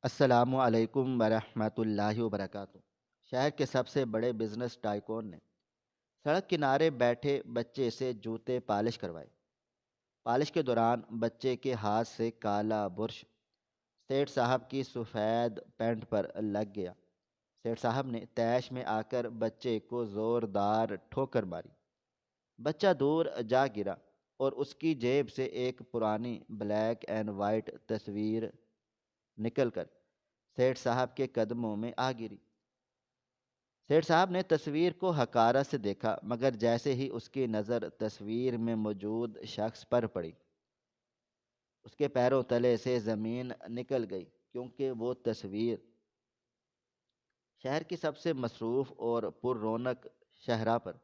السلام علیکم ورحمۃ اللہ وبرکاتہ۔ شہر کے سب سے بڑے بزنس ٹائکون نے سڑک کنارے بیٹھے بچے سے جوتے پالش کروائے۔ پالش کے دوران بچے کے ہاتھ سے کالا برش سیٹھ صاحب کی سفید پینٹ پر لگ گیا۔ سیٹھ صاحب نے تیش میں آ کر بچے کو زوردار ٹھوکر ماری۔ بچہ دور جا گرا اور اس کی جیب سے ایک پرانی بلیک اینڈ وائٹ تصویر نکل کر سیٹھ صاحب کے قدموں میں آ گری۔ سیٹھ صاحب نے تصویر کو حقارت سے دیکھا، مگر جیسے ہی اس کی نظر تصویر میں موجود شخص پر پڑی، اس کے پیروں تلے سے زمین نکل گئی، کیونکہ وہ تصویر شہر کی سب سے مصروف اور پر رونق شاہراہ پر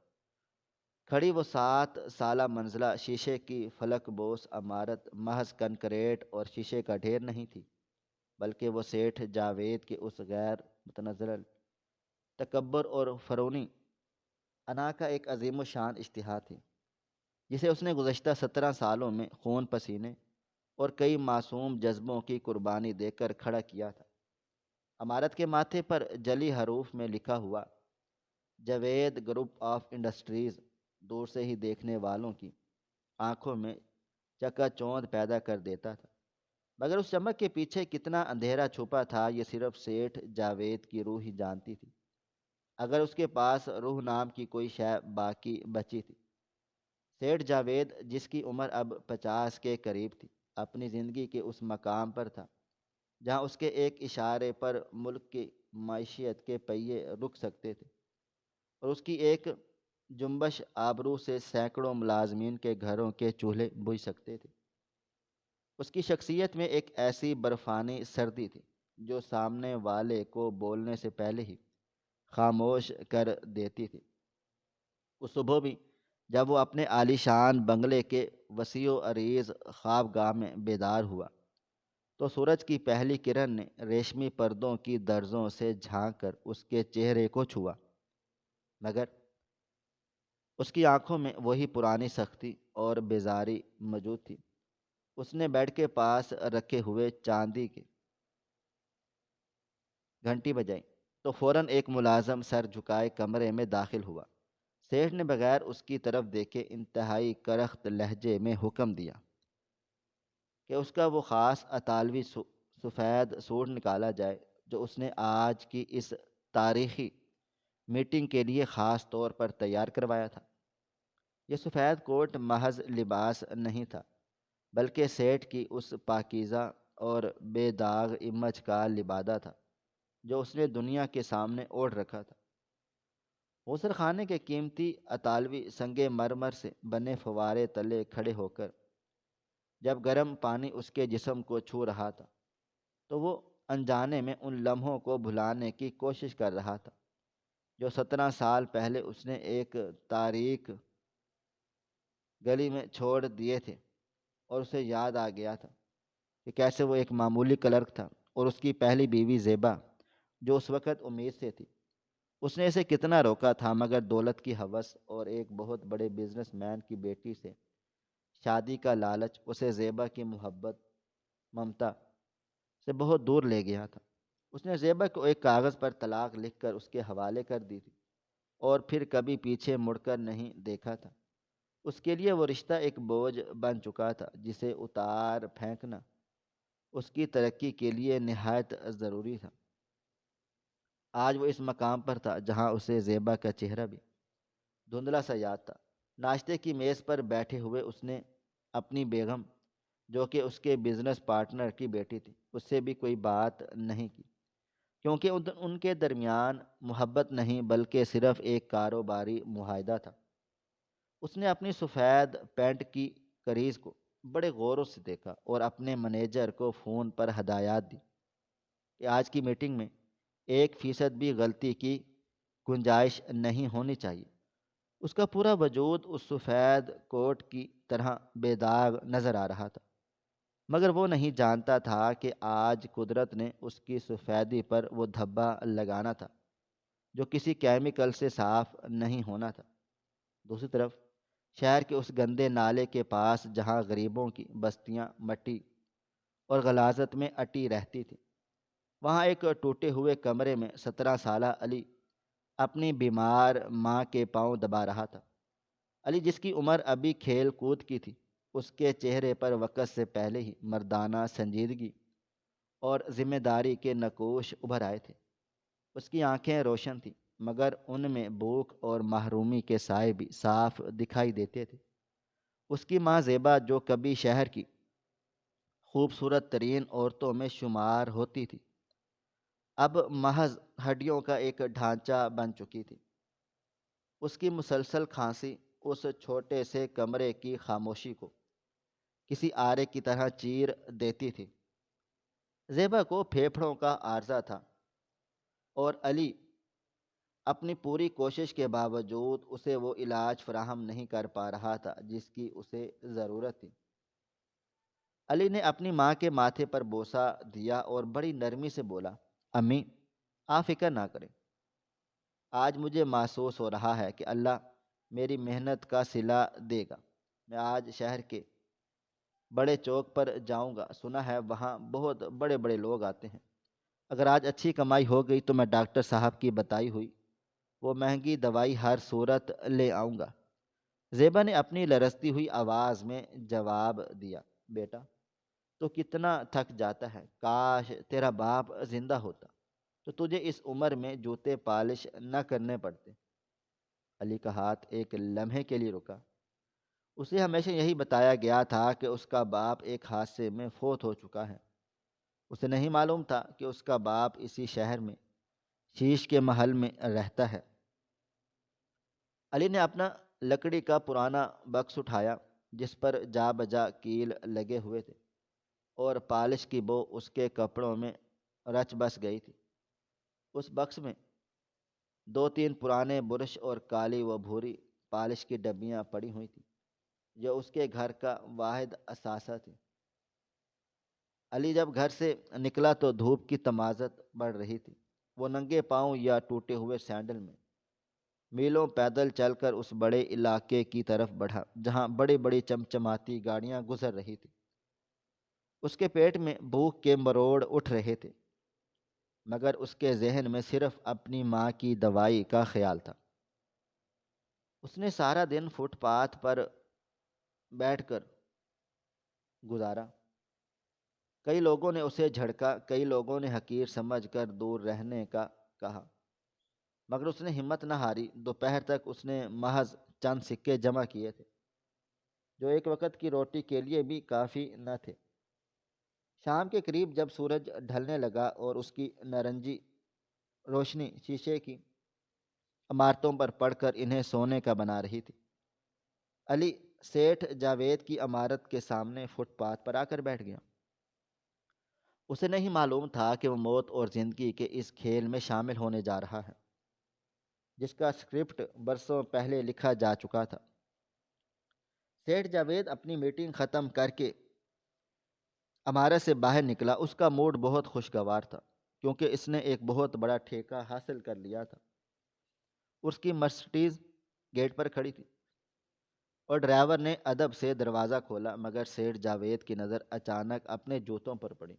کھڑی وہ 7 سالہ منزلہ شیشے کی فلک بوس عمارت محض کنکریٹ اور شیشے کا ڈھیر نہیں تھی، بلکہ وہ سیٹھ جاوید کے اس غیر متنزل تکبر اور فرونی انا کا ایک عظیم الشان اشتہار تھی، جسے اس نے گزشتہ 17 سالوں میں خون پسینے اور کئی معصوم جذبوں کی قربانی دے کر کھڑا کیا تھا۔ عمارت کے ماتھے پر جلی حروف میں لکھا ہوا جاوید گروپ آف انڈسٹریز دور سے ہی دیکھنے والوں کی آنکھوں میں چکا چوندھ پیدا کر دیتا تھا، مگر اس چمک کے پیچھے کتنا اندھیرا چھپا تھا، یہ صرف سیٹھ جاوید کی روح ہی جانتی تھی، اگر اس کے پاس روح نام کی کوئی شے باقی بچی تھی۔ سیٹھ جاوید، جس کی عمر اب 50 کے قریب تھی، اپنی زندگی کے اس مقام پر تھا جہاں اس کے ایک اشارے پر ملک کی معیشت کے پہیے رک سکتے تھے، اور اس کی ایک جنبش آبرو سے سینکڑوں ملازمین کے گھروں کے چولہے بجھ سکتے تھے۔ اس کی شخصیت میں ایک ایسی برفانی سردی تھی جو سامنے والے کو بولنے سے پہلے ہی خاموش کر دیتی تھی۔ اس صبح بھی جب وہ اپنے عالی شان بنگلے کے وسیع و عریض خوابگاہ میں بیدار ہوا، تو سورج کی پہلی کرن نے ریشمی پردوں کی درزوں سے جھانک کر اس کے چہرے کو چھوا، مگر اس کی آنکھوں میں وہی پرانی سختی اور بیزاری موجود تھی۔ اس نے بیڈ کے پاس رکھے ہوئے چاندی کی گھنٹی بجائی تو فوراً ایک ملازم سر جھکائے کمرے میں داخل ہوا۔ سیٹھ نے بغیر اس کی طرف دیکھے انتہائی کرخت لہجے میں حکم دیا کہ اس کا وہ خاص اطالوی سفید سوٹ نکالا جائے جو اس نے آج کی اس تاریخی میٹنگ کے لیے خاص طور پر تیار کروایا تھا۔ یہ سفید کوٹ محض لباس نہیں تھا، بلکہ سیٹھ کی اس پاکیزہ اور بے داغ امج کا لبادہ تھا جو اس نے دنیا کے سامنے اوڑھ رکھا تھا۔ غسل خانے کے قیمتی اطالوی سنگ مرمر سے بنے فوارے تلے کھڑے ہو کر جب گرم پانی اس کے جسم کو چھو رہا تھا، تو وہ انجانے میں ان لمحوں کو بھلانے کی کوشش کر رہا تھا جو 17 سال پہلے اس نے ایک تاریک گلی میں چھوڑ دیے تھے، اور اسے یاد آ گیا تھا کہ کیسے وہ ایک معمولی کلرک تھا، اور اس کی پہلی بیوی زیبا جو اس وقت امید سے تھی، اس نے اسے کتنا روکا تھا، مگر دولت کی ہوس اور ایک بہت بڑے بزنس مین کی بیٹی سے شادی کا لالچ اسے زیبا کی محبت ممتا سے بہت دور لے گیا تھا۔ اس نے زیبا کو ایک کاغذ پر طلاق لکھ کر اس کے حوالے کر دی تھی، اور پھر کبھی پیچھے مڑ کر نہیں دیکھا تھا۔ اس کے لیے وہ رشتہ ایک بوجھ بن چکا تھا جسے اتار پھینکنا اس کی ترقی کے لیے نہایت ضروری تھا۔ آج وہ اس مقام پر تھا جہاں اسے زیبا کا چہرہ بھی دھندلا سا یاد تھا۔ ناشتے کی میز پر بیٹھے ہوئے اس نے اپنی بیگم، جو کہ اس کے بزنس پارٹنر کی بیٹی تھی، اس سے بھی کوئی بات نہیں کی، کیونکہ ان کے درمیان محبت نہیں بلکہ صرف ایک کاروباری معاہدہ تھا۔ اس نے اپنی سفید پینٹ کی کریز کو بڑے غور سے دیکھا اور اپنے مینیجر کو فون پر ہدایات دی کہ آج کی میٹنگ میں 1% بھی غلطی کی گنجائش نہیں ہونی چاہیے۔ اس کا پورا وجود اس سفید کوٹ کی طرح بے داغ نظر آ رہا تھا، مگر وہ نہیں جانتا تھا کہ آج قدرت نے اس کی سفیدی پر وہ دھبا لگانا تھا جو کسی کیمیکل سے صاف نہیں ہونا تھا۔ دوسری طرف شہر کے اس گندے نالے کے پاس جہاں غریبوں کی بستیاں مٹی اور غلاظت میں اٹی رہتی تھیں، وہاں ایک ٹوٹے ہوئے کمرے میں 17 سالہ علی اپنی بیمار ماں کے پاؤں دبا رہا تھا۔ علی، جس کی عمر ابھی کھیل کود کی تھی، اس کے چہرے پر وقت سے پہلے ہی مردانہ سنجیدگی اور ذمہ داری کے نقوش ابھر آئے تھے۔ اس کی آنکھیں روشن تھیں، مگر ان میں بھوک اور محرومی کے سائے بھی صاف دکھائی دیتے تھے۔ اس کی ماں زیبا، جو کبھی شہر کی خوبصورت ترین عورتوں میں شمار ہوتی تھی، اب محض ہڈیوں کا ایک ڈھانچہ بن چکی تھی۔ اس کی مسلسل کھانسی اس چھوٹے سے کمرے کی خاموشی کو کسی آرے کی طرح چیر دیتی تھی۔ زیبا کو پھیپھڑوں کا عارضہ تھا، اور علی اپنی پوری کوشش کے باوجود اسے وہ علاج فراہم نہیں کر پا رہا تھا جس کی اسے ضرورت تھی۔ علی نے اپنی ماں کے ماتھے پر بوسہ دیا اور بڑی نرمی سے بولا، امی، آپ فکر نہ کریں۔ آج مجھے محسوس ہو رہا ہے کہ اللہ میری محنت کا صلہ دے گا۔ میں آج شہر کے بڑے چوک پر جاؤں گا، سنا ہے وہاں بہت بڑے بڑے لوگ آتے ہیں۔ اگر آج اچھی کمائی ہو گئی تو میں ڈاکٹر صاحب کی بتائی ہوئی وہ مہنگی دوائی ہر صورت لے آؤں گا۔ زیبا نے اپنی لرزتی ہوئی آواز میں جواب دیا، بیٹا تو کتنا تھک جاتا ہے، کاش تیرا باپ زندہ ہوتا تو تجھے اس عمر میں جوتے پالش نہ کرنے پڑتے۔ علی کا ہاتھ ایک لمحے کے لیے رکا۔ اسے ہمیشہ یہی بتایا گیا تھا کہ اس کا باپ ایک حادثے میں فوت ہو چکا ہے۔ اسے نہیں معلوم تھا کہ اس کا باپ اسی شہر میں شیش کے محل میں رہتا ہے۔ علی نے اپنا لکڑی کا پرانا بکس اٹھایا جس پر جا بجا کیل لگے ہوئے تھے، اور پالش کی بو اس کے کپڑوں میں رچ بس گئی تھی۔ اس بکس میں 2-3 پرانے برش اور کالی و بھوری پالش کی ڈبیاں پڑی ہوئی تھیں، جو اس کے گھر کا واحد اثاثہ تھی۔ علی جب گھر سے نکلا تو دھوپ کی تمازت بڑھ رہی تھی۔ وہ ننگے پاؤں یا ٹوٹے ہوئے سینڈل میں میلوں پیدل چل کر اس بڑے علاقے کی طرف بڑھا جہاں بڑی بڑی چمچماتی گاڑیاں گزر رہی تھی۔ اس کے پیٹ میں بھوک کے مروڑ اٹھ رہے تھے، مگر اس کے ذہن میں صرف اپنی ماں کی دوائی کا خیال تھا۔ اس نے سارا دن فٹ پاتھ پر بیٹھ کر گزارا۔ کئی لوگوں نے اسے جھڑکا، کئی لوگوں نے حقیر سمجھ کر دور رہنے کا کہا، مگر اس نے ہمت نہ ہاری۔ دوپہر تک اس نے محض چند سکے جمع کیے تھے، جو ایک وقت کی روٹی کے لیے بھی کافی نہ تھے۔ شام کے قریب جب سورج ڈھلنے لگا اور اس کی نارنجی روشنی شیشے کی عمارتوں پر پڑ کر انہیں سونے کا بنا رہی تھی، علی سیٹھ جاوید کی عمارت کے سامنے فٹ پاتھ پر آ کر بیٹھ گیا۔ اسے نہیں معلوم تھا کہ وہ موت اور زندگی کے اس کھیل میں شامل ہونے جا رہا ہے جس کا اسکرپٹ برسوں پہلے لکھا جا چکا تھا۔ سیٹھ جاوید اپنی میٹنگ ختم کر کے عمارت سے باہر نکلا۔ اس کا موڈ بہت خوشگوار تھا کیونکہ اس نے ایک بہت بڑا ٹھیکہ حاصل کر لیا تھا۔ اس کی مرسڈیز گیٹ پر کھڑی تھی اور ڈرائیور نے ادب سے دروازہ کھولا، مگر سیٹھ جاوید کی نظر اچانک اپنے جوتوں پر پڑی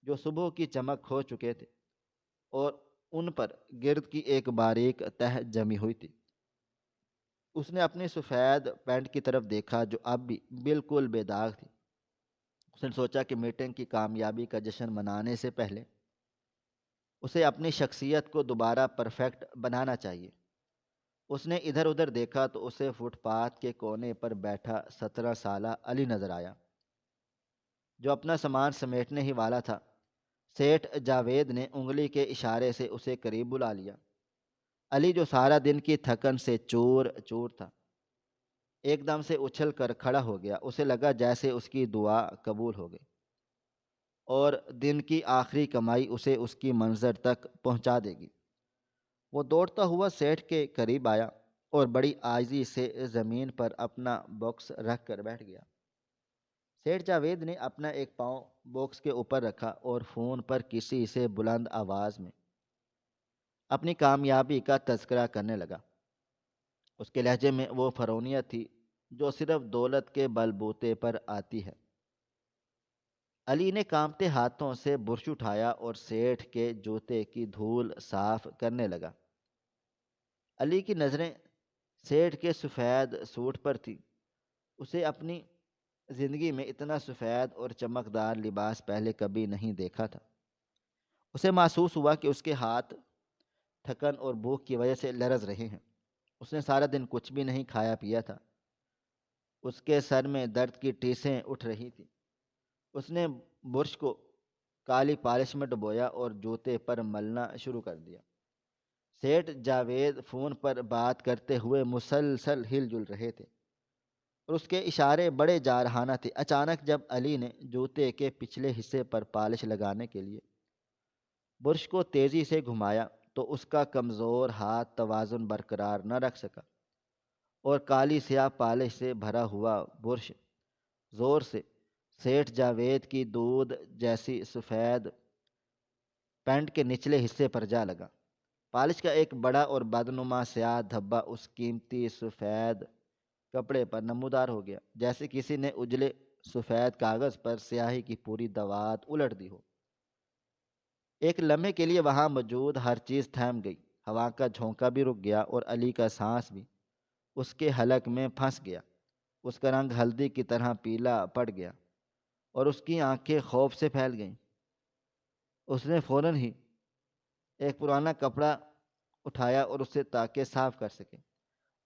جو صبح کی چمک کھو چکے تھے اور ان پر گرد کی ایک باریک تہ جمی ہوئی تھی۔ اس نے اپنی سفید پینٹ کی طرف دیکھا جو اب بھی بالکل بے داغ تھی۔ اس نے سوچا کہ میٹنگ کی کامیابی کا جشن منانے سے پہلے اسے اپنی شخصیت کو دوبارہ پرفیکٹ بنانا چاہیے۔ اس نے ادھر ادھر دیکھا تو اسے فٹ پاتھ کے کونے پر بیٹھا 17 سالہ علی نظر آیا جو اپنا سامان سمیٹنے ہی والا تھا۔ سیٹھ جاوید نے انگلی کے اشارے سے اسے قریب بلا لیا۔ علی، جو سارا دن کی تھکن سے چور چور تھا، ایک دم سے اچھل کر کھڑا ہو گیا۔ اسے لگا جیسے اس کی دعا قبول ہو گئی اور دن کی آخری کمائی اسے اس کی منزل تک پہنچا دے گی۔ وہ دوڑتا ہوا سیٹھ کے قریب آیا اور بڑی عاجزی سے زمین پر اپنا باکس رکھ کر بیٹھ گیا۔ سیٹھ جاوید نے اپنا ایک پاؤں باکس کے اوپر رکھا اور فون پر کسی سے بلند آواز میں اپنی کامیابی کا تذکرہ کرنے لگا۔ اس کے لہجے میں وہ فرونیت تھی جو صرف دولت کے بل بوتے پر آتی ہے۔ علی نے کانپتے ہاتھوں سے برش اٹھایا اور سیٹھ کے جوتے کی دھول صاف کرنے لگا۔ علی کی نظریں سیٹھ کے سفید سوٹ پر تھی۔ اسے اپنی زندگی میں اتنا سفید اور چمکدار لباس پہلے کبھی نہیں دیکھا تھا۔ اسے محسوس ہوا کہ اس کے ہاتھ تھکن اور بھوک کی وجہ سے لرز رہے ہیں۔ اس نے سارا دن کچھ بھی نہیں کھایا پیا تھا۔ اس کے سر میں درد کی ٹیسیں اٹھ رہی تھی۔ اس نے برش کو کالی پالش میں ڈبویا اور جوتے پر ملنا شروع کر دیا۔ سیٹھ جاوید فون پر بات کرتے ہوئے مسلسل ہل جل رہے تھے اور اس کے اشارے بڑے جارحانہ تھے۔ اچانک جب علی نے جوتے کے پچھلے حصے پر پالش لگانے کے لیے برش کو تیزی سے گھمایا تو اس کا کمزور ہاتھ توازن برقرار نہ رکھ سکا اور کالی سیاہ پالش سے بھرا ہوا برش زور سے سیٹھ جاوید کی دودھ جیسی سفید پینٹ کے نچلے حصے پر جا لگا۔ پالش کا ایک بڑا اور بدنما سیاہ دھبا اس قیمتی سفید کپڑے پر نمودار ہو گیا، جیسے کسی نے اجلے سفید کاغذ پر سیاہی کی پوری دوات الٹ دی ہو۔ ایک لمحے کے لیے وہاں موجود ہر چیز تھم گئی۔ ہوا کا جھونکا بھی رک گیا اور علی کا سانس بھی اس کے حلق میں پھنس گیا۔ اس کا رنگ ہلدی کی طرح پیلا پڑ گیا اور اس کی آنکھیں خوف سے پھیل گئیں۔ اس نے فوراً ہی ایک پرانا کپڑا اٹھایا اور اسے تاکہ صاف کر سکے۔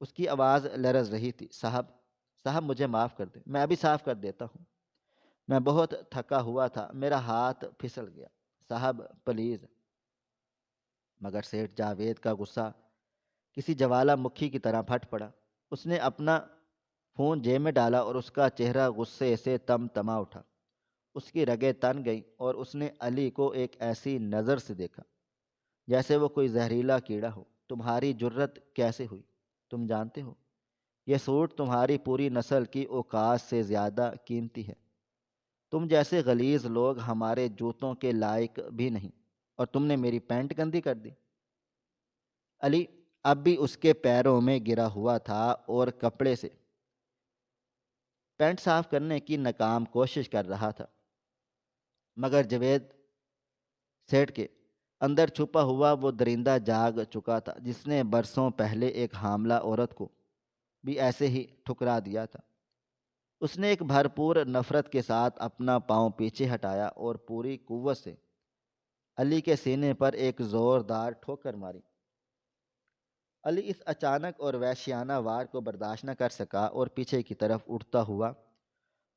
اس کی آواز لرز رہی تھی۔ صاحب مجھے معاف کر دیں، میں ابھی صاف کر دیتا ہوں۔ میں بہت تھکا ہوا تھا، میرا ہاتھ پھسل گیا۔ صاحب پلیز۔ مگر سیٹھ جاوید کا غصہ کسی جوالا مکھی کی طرح پھٹ پڑا۔ اس نے اپنا فون جیب میں ڈالا اور اس کا چہرہ غصے سے تم تما اٹھا۔ اس کی رگیں تن گئیں اور اس نے علی کو ایک ایسی نظر سے دیکھا جیسے وہ کوئی زہریلا کیڑا ہو۔ تمہاری جرت کیسے ہوئی؟ تم جانتے ہو یہ سوٹ تمہاری پوری نسل کی اوقات سے زیادہ قیمتی ہے۔ تم جیسے غلیظ لوگ ہمارے جوتوں کے لائق بھی نہیں، اور تم نے میری پینٹ گندی کر دی۔ علی اب بھی اس کے پیروں میں گرا ہوا تھا اور کپڑے سے پینٹ صاف کرنے کی ناکام کوشش کر رہا تھا، مگر جاوید سیٹھ کے اندر چھپا ہوا وہ درندہ جاگ چکا تھا جس نے برسوں پہلے ایک حاملہ عورت کو بھی ایسے ہی ٹھکرا دیا تھا۔ اس نے ایک بھرپور نفرت کے ساتھ اپنا پاؤں پیچھے ہٹایا اور پوری قوت سے علی کے سینے پر ایک زوردار ٹھوکر ماری۔ علی اس اچانک اور وحشیانہ وار کو برداشت نہ کر سکا اور پیچھے کی طرف اٹھتا ہوا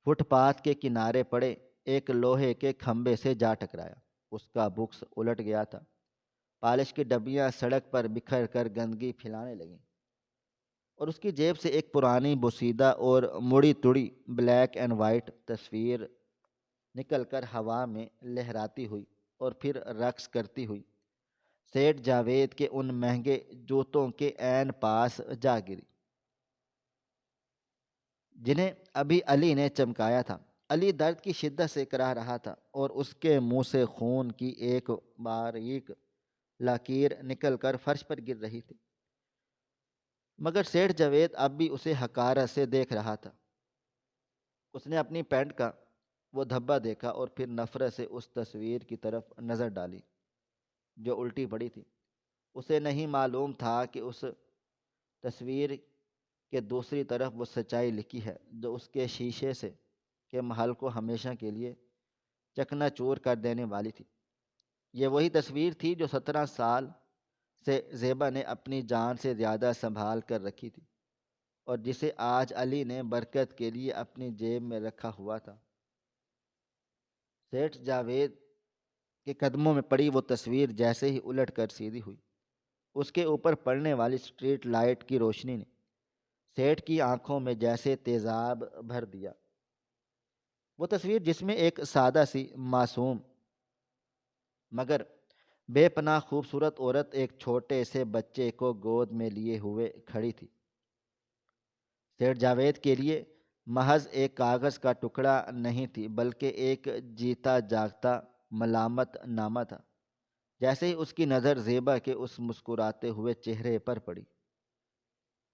فٹ پاتھ کے کنارے پڑے ایک لوہے کے کھمبے سے جا ٹکرایا۔ اس کا بکس الٹ گیا تھا۔ پالش کی ڈبیاں سڑک پر بکھر کر گندگی پھیلانے لگیں اور اس کی جیب سے ایک پرانی بوسیدہ اور مڑی تڑی بلیک اینڈ وائٹ تصویر نکل کر ہوا میں لہراتی ہوئی اور پھر رقص کرتی ہوئی سیٹھ جاوید کے ان مہنگے جوتوں کے عین پاس جا گری جنہیں ابھی علی نے چمکایا تھا۔ علی درد کی شدت سے کراہ رہا تھا اور اس کے منہ سے خون کی ایک باریک لکیر نکل کر فرش پر گر رہی تھی، مگر سیٹھ جاوید اب بھی اسے حقارت سے دیکھ رہا تھا۔ اس نے اپنی پینٹ کا وہ دھبا دیکھا اور پھر نفرت سے اس تصویر کی طرف نظر ڈالی جو الٹی پڑی تھی۔ اسے نہیں معلوم تھا کہ اس تصویر کے دوسری طرف وہ سچائی لکھی ہے جو اس کے شیشے سے کے محل کو ہمیشہ کے لیے چکنا چور کر دینے والی تھی۔ یہ وہی تصویر تھی جو 17 سال سے زیبا نے اپنی جان سے زیادہ سنبھال کر رکھی تھی اور جسے آج علی نے برکت کے لیے اپنی جیب میں رکھا ہوا تھا۔ سیٹھ جاوید کے قدموں میں پڑی وہ تصویر جیسے ہی الٹ کر سیدھی ہوئی، اس کے اوپر پڑنے والی اسٹریٹ لائٹ کی روشنی نے سیٹھ کی آنکھوں میں جیسے تیزاب بھر دیا۔ وہ تصویر جس میں ایک سادہ سی معصوم مگر بے پناہ خوبصورت عورت ایک چھوٹے سے بچے کو گود میں لیے ہوئے کھڑی تھی، سیٹھ جاوید کے لیے محض ایک کاغذ کا ٹکڑا نہیں تھی بلکہ ایک جیتا جاگتا ملامت نامہ تھا۔ جیسے ہی اس کی نظر زیبا کے اس مسکراتے ہوئے چہرے پر پڑی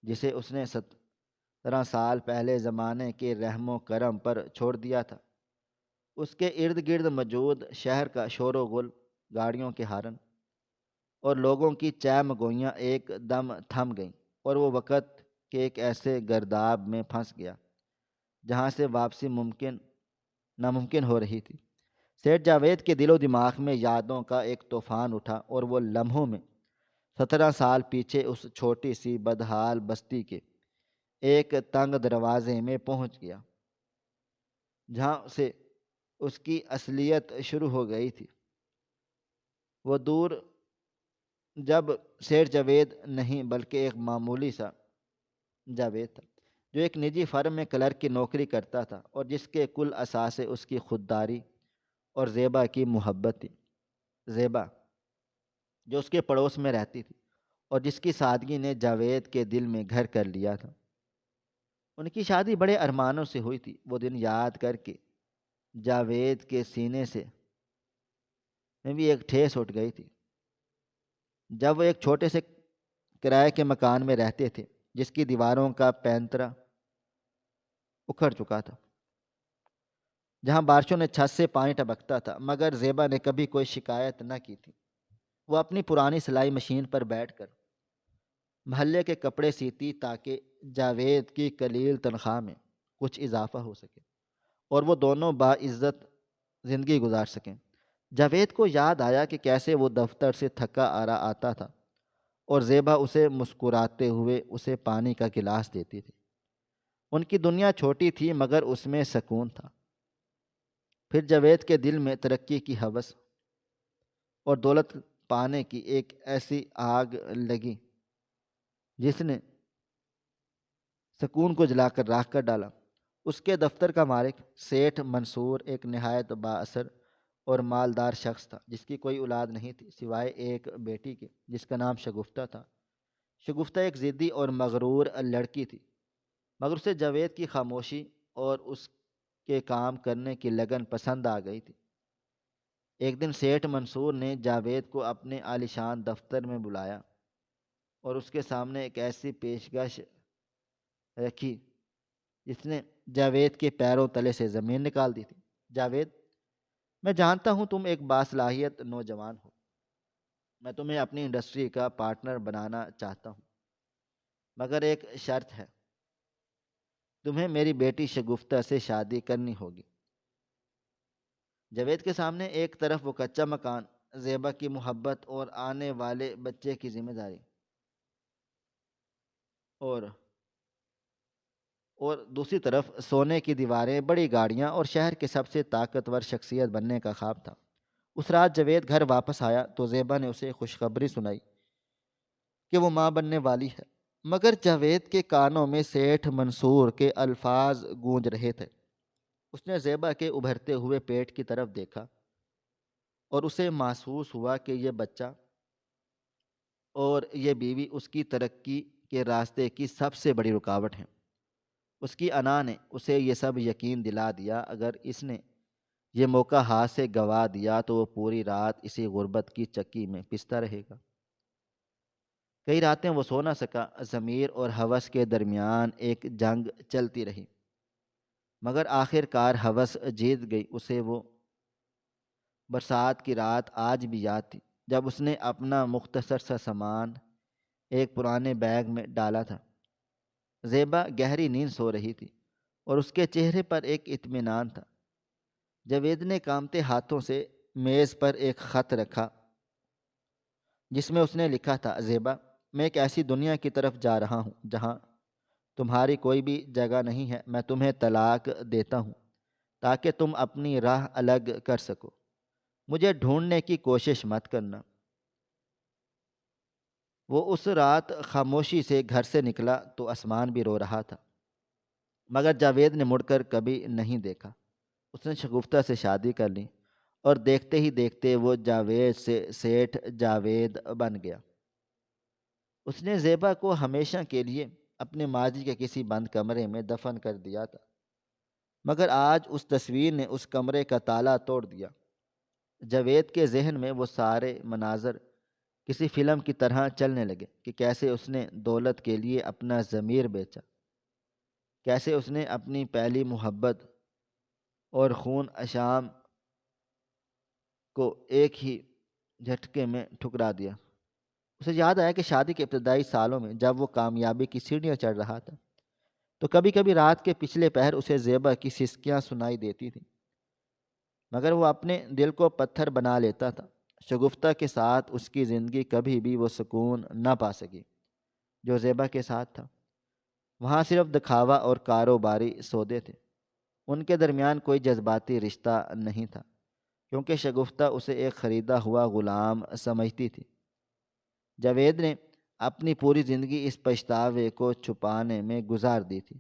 جسے اس نے 17 سال پہلے زمانے کے رحم و کرم پر چھوڑ دیا تھا، اس کے ارد گرد موجود شہر کا شور و غل، گاڑیوں کے ہارن اور لوگوں کی چہم گوئیاں ایک دم تھم گئیں، اور وہ وقت کے ایک ایسے گرداب میں پھنس گیا جہاں سے واپسی ناممکن ہو رہی تھی۔ سیٹھ جاوید کے دل و دماغ میں یادوں کا ایک طوفان اٹھا، اور وہ لمحوں میں 17 سال پیچھے اس چھوٹی سی بدحال بستی کے ایک تنگ دروازے میں پہنچ گیا جہاں سے اس کی اصلیت شروع ہو گئی تھی۔ وہ دور جب سیٹھ جاوید نہیں بلکہ ایک معمولی سا جاوید تھا، جو ایک نجی فرم میں کلرک کی نوکری کرتا تھا، اور جس کے کل اثاثے اس کی خودداری اور زیبا کی محبت تھی۔ زیبا جو اس کے پڑوس میں رہتی تھی اور جس کی سادگی نے جاوید کے دل میں گھر کر لیا تھا۔ ان کی شادی بڑے ارمانوں سے ہوئی تھی۔ وہ دن یاد کر کے جاوید کے سینے سے میں بھی ایک ٹھیس اٹھ گئی تھی، جب وہ ایک چھوٹے سے کرائے کے مکان میں رہتے تھے جس کی دیواروں کا پینترا اکھڑ چکا تھا، جہاں بارشوں نے چھت سے پانی ٹپکتا تھا، مگر زیبا نے کبھی کوئی شکایت نہ کی تھی۔ وہ اپنی پرانی سلائی مشین پر بیٹھ کر محلے کے کپڑے سیتی تاکہ جاوید کی قلیل تنخواہ میں کچھ اضافہ ہو سکے اور وہ دونوں باعزت زندگی گزار سکیں۔ جاوید کو یاد آیا کہ کیسے وہ دفتر سے تھکا آرا آتا تھا اور زیبا اسے مسکراتے ہوئے اسے پانی کا گلاس دیتی تھی۔ ان کی دنیا چھوٹی تھی مگر اس میں سکون تھا۔ پھر جاوید کے دل میں ترقی کی ہوس اور دولت پانے کی ایک ایسی آگ لگی جس نے سکون کو جلا کر راکھ کر ڈالا۔ اس کے دفتر کا مالک سیٹھ منصور ایک نہایت با اثر اور مالدار شخص تھا جس کی کوئی اولاد نہیں تھی سوائے ایک بیٹی کے جس کا نام شگفتہ تھا۔ شگفتہ ایک ضدی اور مغرور لڑکی تھی، مگر اسے جاوید کی خاموشی اور اس کے کام کرنے کی لگن پسند آ گئی تھی۔ ایک دن سیٹھ منصور نے جاوید کو اپنے عالیشان دفتر میں بلایا اور اس کے سامنے ایک ایسی پیشکش رکھی جس نے جاوید کے پیروں تلے سے زمین نکال دی تھی۔ جاوید، میں جانتا ہوں تم ایک باصلاحیت نوجوان ہو۔ میں تمہیں اپنی انڈسٹری کا پارٹنر بنانا چاہتا ہوں، مگر ایک شرط ہے، تمہیں میری بیٹی شگفتہ سے شادی کرنی ہوگی۔ جاوید کے سامنے ایک طرف وہ کچا مکان، زیبا کی محبت اور آنے والے بچے کی ذمہ داری، اور دوسری طرف سونے کی دیواریں، بڑی گاڑیاں اور شہر کے سب سے طاقتور شخصیت بننے کا خواب تھا۔ اس رات جاوید گھر واپس آیا تو زیبا نے اسے خوشخبری سنائی کہ وہ ماں بننے والی ہے، مگر جاوید کے کانوں میں سیٹھ منصور کے الفاظ گونج رہے تھے۔ اس نے زیبا کے ابھرتے ہوئے پیٹ کی طرف دیکھا اور اسے محسوس ہوا کہ یہ بچہ اور یہ بیوی اس کی ترقی کے راستے کی سب سے بڑی رکاوٹ ہیں۔ اس کی انا نے اسے یہ سب یقین دلا دیا، اگر اس نے یہ موقع ہاتھ سے گنوا دیا تو وہ پوری رات اسی غربت کی چکی میں پستا رہے گا۔ کئی راتیں وہ سو نہ سکا، ضمیر اور ہوس کے درمیان ایک جنگ چلتی رہی، مگر آخر کار ہوس جیت گئی۔ اسے وہ برسات کی رات آج بھی یاد تھی جب اس نے اپنا مختصر سا سامان ایک پرانے بیگ میں ڈالا تھا۔ زیبا گہری نیند سو رہی تھی اور اس کے چہرے پر ایک اطمینان تھا۔ جاوید نے کانپتے ہاتھوں سے میز پر ایک خط رکھا جس میں اس نے لکھا تھا، زیبا، میں ایک ایسی دنیا کی طرف جا رہا ہوں جہاں تمہاری کوئی بھی جگہ نہیں ہے۔ میں تمہیں طلاق دیتا ہوں تاکہ تم اپنی راہ الگ کر سکو۔ مجھے ڈھونڈنے کی کوشش مت کرنا۔ وہ اس رات خاموشی سے گھر سے نکلا تو آسمان بھی رو رہا تھا، مگر جاوید نے مڑ کر کبھی نہیں دیکھا۔ اس نے شگفتہ سے شادی کر لی اور دیکھتے ہی دیکھتے وہ جاوید سے سیٹھ جاوید بن گیا۔ اس نے زیبا کو ہمیشہ کے لیے اپنے ماضی کے کسی بند کمرے میں دفن کر دیا تھا، مگر آج اس تصویر نے اس کمرے کا تالا توڑ دیا۔ جاوید کے ذہن میں وہ سارے مناظر کسی فلم کی طرح چلنے لگے کہ کیسے اس نے دولت کے لیے اپنا ضمیر بیچا، کیسے اس نے اپنی پہلی محبت اور خون اشام کو ایک ہی جھٹکے میں ٹھکرا دیا۔ اسے یاد آیا کہ شادی کے ابتدائی سالوں میں جب وہ کامیابی کی سیڑھیاں چڑھ رہا تھا تو کبھی کبھی رات کے پچھلے پہر اسے زیبا کی سسکیاں سنائی دیتی تھیں، مگر وہ اپنے دل کو پتھر بنا لیتا تھا۔ شگفتہ کے ساتھ اس کی زندگی کبھی بھی وہ سکون نہ پا سکی جو زیبا کے ساتھ تھا۔ وہاں صرف دکھاوا اور کاروباری سودے تھے، ان کے درمیان کوئی جذباتی رشتہ نہیں تھا، کیونکہ شگفتہ اسے ایک خریدا ہوا غلام سمجھتی تھی۔ جاوید نے اپنی پوری زندگی اس پچھتاوے کو چھپانے میں گزار دی تھی۔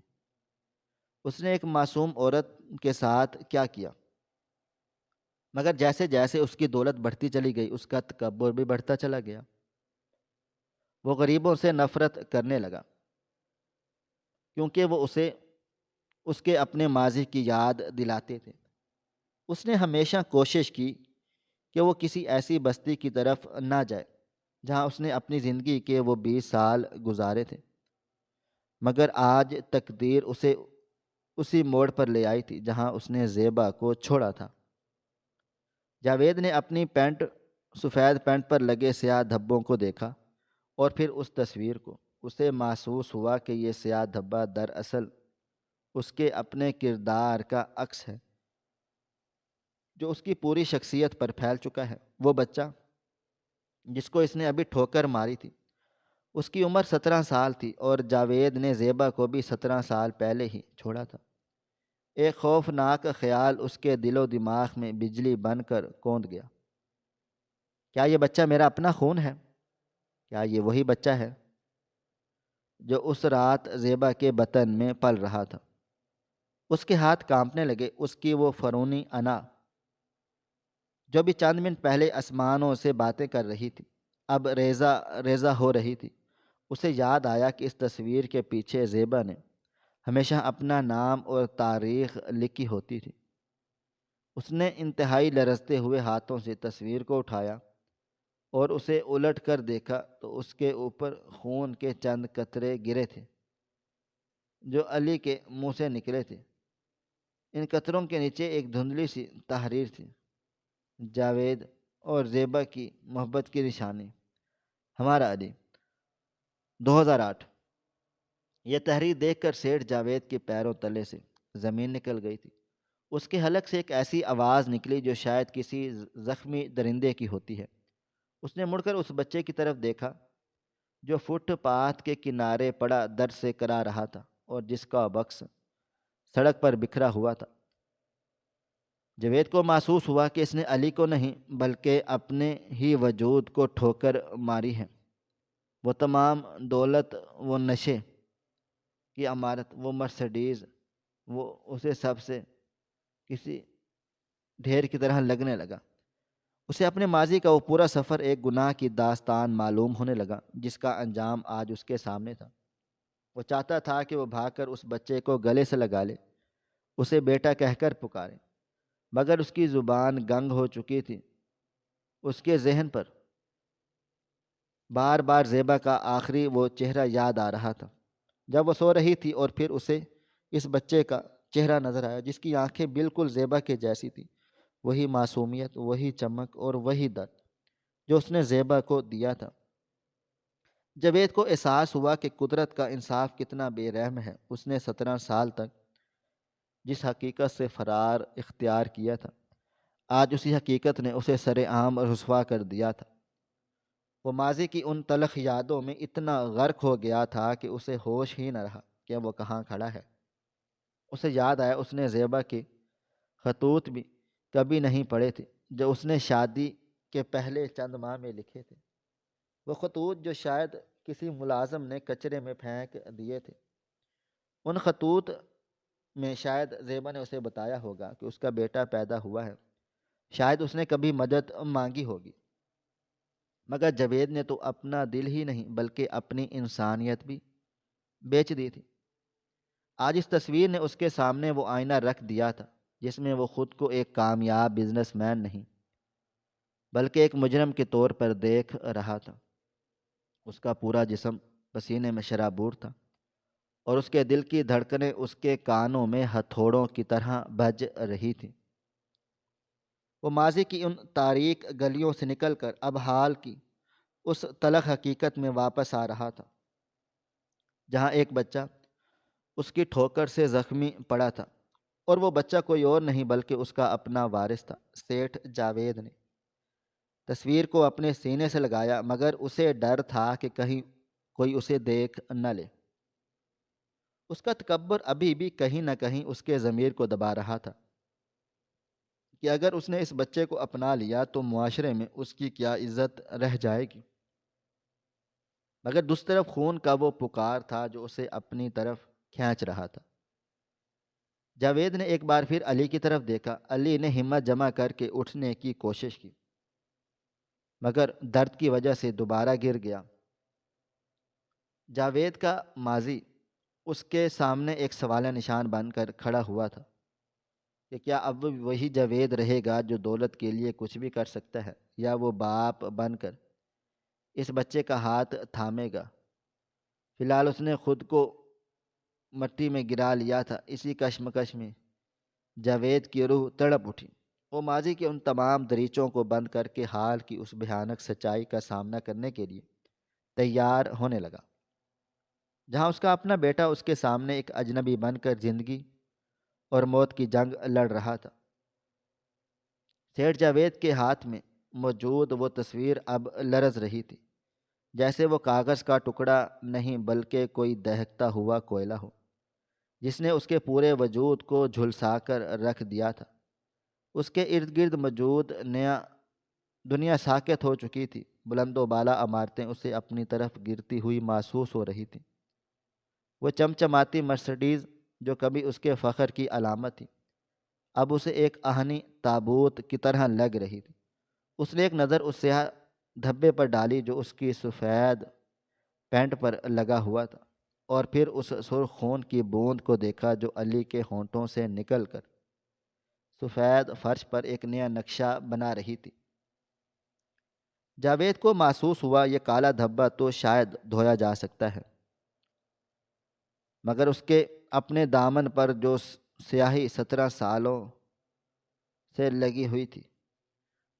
اس نے ایک معصوم عورت کے ساتھ کیا کیا، مگر جیسے جیسے اس کی دولت بڑھتی چلی گئی اس کا تکبر بھی بڑھتا چلا گیا۔ وہ غریبوں سے نفرت کرنے لگا کیونکہ وہ اسے اس کے اپنے ماضی کی یاد دلاتے تھے۔ اس نے ہمیشہ کوشش کی کہ وہ کسی ایسی بستی کی طرف نہ جائے جہاں اس نے اپنی زندگی کے وہ 20 سال گزارے تھے، مگر آج تقدیر اسے اسی موڑ پر لے آئی تھی جہاں اس نے زیبا کو چھوڑا تھا۔ جاوید نے اپنی سفید پینٹ پر لگے سیاہ دھبوں کو دیکھا اور پھر اس تصویر کو۔ اسے محسوس ہوا کہ یہ سیاہ دھبا دراصل اس کے اپنے کردار کا عکس ہے جو اس کی پوری شخصیت پر پھیل چکا ہے۔ وہ بچہ جس کو اس نے ابھی ٹھوکر ماری تھی، اس کی عمر 17 سال تھی اور جاوید نے زیبا کو بھی 17 سال پہلے ہی چھوڑا تھا۔ ایک خوفناک خیال اس کے دل و دماغ میں بجلی بن کر کوند گیا۔ کیا یہ بچہ میرا اپنا خون ہے؟ کیا یہ وہی بچہ ہے جو اس رات زیبا کے بطن میں پل رہا تھا؟ اس کے ہاتھ کانپنے لگے۔ اس کی وہ فرونی انا جو بھی چند منٹ پہلے آسمانوں سے باتیں کر رہی تھی اب ریزہ ریزہ ہو رہی تھی۔ اسے یاد آیا کہ اس تصویر کے پیچھے زیبا نے ہمیشہ اپنا نام اور تاریخ لکھی ہوتی تھی۔ اس نے انتہائی لرزتے ہوئے ہاتھوں سے تصویر کو اٹھایا اور اسے الٹ کر دیکھا تو اس کے اوپر خون کے چند قطرے گرے تھے جو علی کے منہ سے نکلے تھے۔ ان قطروں کے نیچے ایک دھندلی سی تحریر تھی: جاوید اور زیبا کی محبت کی نشانی، ہمارا علی، 2008۔ یہ تحریر دیکھ کر سیٹھ جاوید کے پیروں تلے سے زمین نکل گئی تھی۔ اس کے حلق سے ایک ایسی آواز نکلی جو شاید کسی زخمی درندے کی ہوتی ہے۔ اس نے مڑ کر اس بچے کی طرف دیکھا جو فٹ پاتھ کے کنارے پڑا درد سے کرا رہا تھا اور جس کا بکس سڑک پر بکھرا ہوا تھا۔ جاوید کو محسوس ہوا کہ اس نے علی کو نہیں بلکہ اپنے ہی وجود کو ٹھوکر ماری ہے۔ وہ تمام دولت، وہ نشے کی عمارت، وہ مرسڈیز، وہ اسے سب سے کسی ڈھیر کی طرح لگنے لگا۔ اسے اپنے ماضی کا وہ پورا سفر ایک گناہ کی داستان معلوم ہونے لگا جس کا انجام آج اس کے سامنے تھا۔ وہ چاہتا تھا کہ وہ بھاگ کر اس بچے کو گلے سے لگا لے، اسے بیٹا کہہ کر پکارے، مگر اس کی زبان گنگ ہو چکی تھی۔ اس کے ذہن پر بار بار زیبا کا آخری وہ چہرہ یاد آ رہا تھا جب وہ سو رہی تھی، اور پھر اسے اس بچے کا چہرہ نظر آیا جس کی آنکھیں بالکل زیبا کے جیسی تھی۔ وہی معصومیت، وہی چمک اور وہی درد جو اس نے زیبا کو دیا تھا۔ جاوید کو احساس ہوا کہ قدرت کا انصاف کتنا بے رحم ہے۔ اس نے 17 سال تک جس حقیقت سے فرار اختیار کیا تھا، آج اسی حقیقت نے اسے سرعام رسوا کر دیا تھا۔ وہ ماضی کی ان تلخ یادوں میں اتنا غرق ہو گیا تھا کہ اسے ہوش ہی نہ رہا کہ وہ کہاں کھڑا ہے۔ اسے یاد آیا اس نے زیبا کے خطوط بھی کبھی نہیں پڑھے تھے جو اس نے شادی کے پہلے چند ماہ میں لکھے تھے۔ وہ خطوط جو شاید کسی ملازم نے کچرے میں پھینک دیے تھے۔ ان خطوط میں شاید زیبا نے اسے بتایا ہوگا کہ اس کا بیٹا پیدا ہوا ہے، شاید اس نے کبھی مدد مانگی ہوگی، مگر جاوید نے تو اپنا دل ہی نہیں بلکہ اپنی انسانیت بھی بیچ دی تھی۔ آج اس تصویر نے اس کے سامنے وہ آئینہ رکھ دیا تھا جس میں وہ خود کو ایک کامیاب بزنس مین نہیں بلکہ ایک مجرم کے طور پر دیکھ رہا تھا۔ اس کا پورا جسم پسینے میں شرابور تھا اور اس کے دل کی دھڑکنیں اس کے کانوں میں ہتھوڑوں کی طرح بج رہی تھیں۔ وہ ماضی کی ان تاریک گلیوں سے نکل کر اب حال کی اس تلخ حقیقت میں واپس آ رہا تھا، جہاں ایک بچہ اس کی ٹھوکر سے زخمی پڑا تھا، اور وہ بچہ کوئی اور نہیں بلکہ اس کا اپنا وارث تھا۔ سیٹھ جاوید نے تصویر کو اپنے سینے سے لگایا، مگر اسے ڈر تھا کہ کہیں کوئی اسے دیکھ نہ لے۔ اس کا تکبر ابھی بھی کہیں نہ کہیں اس کے ضمیر کو دبا رہا تھا کہ اگر اس نے اس بچے کو اپنا لیا تو معاشرے میں اس کی کیا عزت رہ جائے گی۔ مگر دوسری طرف خون کا وہ پکار تھا جو اسے اپنی طرف کھینچ رہا تھا۔ جاوید نے ایک بار پھر علی کی طرف دیکھا۔ علی نے ہمت جمع کر کے اٹھنے کی کوشش کی، مگر درد کی وجہ سے دوبارہ گر گیا۔ جاوید کا ماضی اس کے سامنے ایک سوال نشان بن کر کھڑا ہوا تھا کہ کیا اب وہی جاوید رہے گا جو دولت کے لیے کچھ بھی کر سکتا ہے، یا وہ باپ بن کر اس بچے کا ہاتھ تھامے گا۔ فی الحال اس نے خود کو مٹی میں گرا لیا تھا۔ اسی کشمکش میں جاوید کی روح تڑپ اٹھی۔ وہ ماضی کے ان تمام دریچوں کو بند کر کے حال کی اس بھیانک سچائی کا سامنا کرنے کے لیے تیار ہونے لگا، جہاں اس کا اپنا بیٹا اس کے سامنے ایک اجنبی بن کر زندگی اور موت کی جنگ لڑ رہا تھا۔ سیٹھ جاوید کے ہاتھ میں موجود وہ تصویر اب لرز رہی تھی، جیسے وہ کاغذ کا ٹکڑا نہیں بلکہ کوئی دہکتا ہوا کوئلہ ہو، جس نے اس کے پورے وجود کو جھلسا کر رکھ دیا تھا۔ اس کے ارد گرد موجود نیا دنیا ساکت ہو چکی تھی۔ بلند و بالا عمارتیں اسے اپنی طرف گرتی ہوئی محسوس ہو رہی تھیں۔ وہ چمچماتی مرسڈیز جو کبھی اس کے فخر کی علامت تھی، اب اسے ایک آہنی تابوت کی طرح لگ رہی تھی۔ اس نے ایک نظر اس سیاہ دھبے پر ڈالی جو اس کی سفید پینٹ پر لگا ہوا تھا، اور پھر اس سرخ خون کی بوند کو دیکھا جو علی کے ہونٹوں سے نکل کر سفید فرش پر ایک نیا نقشہ بنا رہی تھی۔ جاوید کو محسوس ہوا یہ کالا دھبا تو شاید دھویا جا سکتا ہے، مگر اس کے اپنے دامن پر جو سیاہی 17 سالوں سے لگی ہوئی تھی،